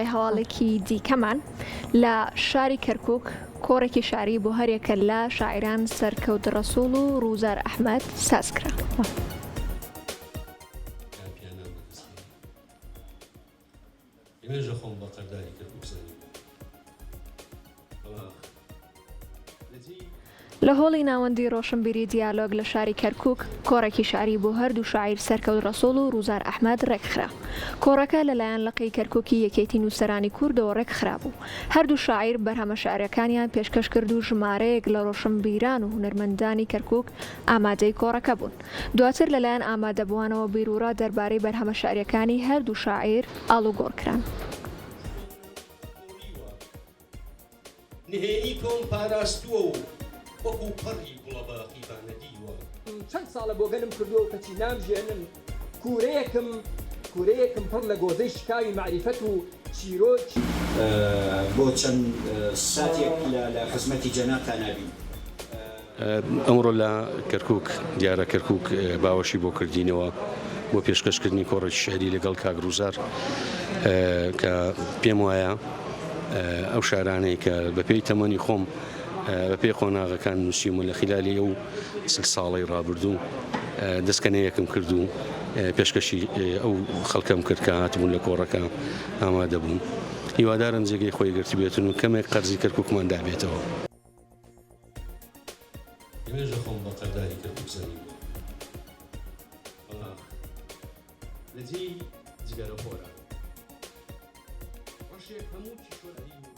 لای هەواڵێکی دیکەمان لە شاری کەرکووک کۆڕێکی شاری بۆ هەرێکە لە شاعران سەرکەوت ڕەسوڵ و ڕووزار ئەحمەد سازکرا. ئێمەژە خۆم بە قەرداری کەرکووک زانیم. لە هۆڵی ناوەندی ڕۆشنبیری دیالۆگ لە شاری کەرکووک کۆڕێکی شاری بۆ هەردوو شاعیر سەرکەوت ڕەسوڵ و ڕووزار ئەحمەد ڕێکخرا. کۆڕەکە لەلایەن لەقەی کەرکووکی یەکێتی نووسەرانی کوردەوە ڕێکخرا بوو. هەردوو شاعیر بەرهەمە شعرەکانیان پێشکەش کرد و ژمارەیەک لە ڕۆشنبیران و هونەرمەندانی کەرکووک ئامادەی کۆڕەکە بوون. دواتر لەلایەن ئامادەبووانەوە بیرورا دەربارەی بەرهەمە شعرەکانی هەردوو شاعیر ئاڵوگۆڕکران. نهێنی تۆم پاراستووە و وەکو پەڕی گوڵەباقی بانەدیوە. چەند ساڵە بۆ گەنم کردووە کەچی نامژێنم کوورەیەکم پڕ لە گۆزەی شکاوی معریفەت و چیرۆک بۆ چەند ساتێک لە خزمەتی جەنابتان نابین. ئەمڕۆ لە کەرکووک دیارە کەرکووک باوەشی بۆ کردینەوە بۆ پێشکەشکردنی کۆڕێکی شعری لەگەڵ کاک ڕووزار کە پێم وایە ئەو شارانەی کە بەپێی تەمەنی خۆم بەپێی خۆناغەکان نووسیمە لە خلالی ئەو سل ساڵی ڕابردوو دەستکەنەیەکم کرد و پێشکەشی ئەو خەڵکەم کرد کە هاتبوون لە کۆڕەکە ئامادە بوون. هیوادارم جێگەی خۆی گرتی بێتن و کەمێک قەرزی کەرکووکمان دابێتەوە. ئێمەژە خۆم بە قەرداری کەرکووک زانیم. لەجێی جگەرە خۆرە ڕەشێک هەموو چی شۆرەی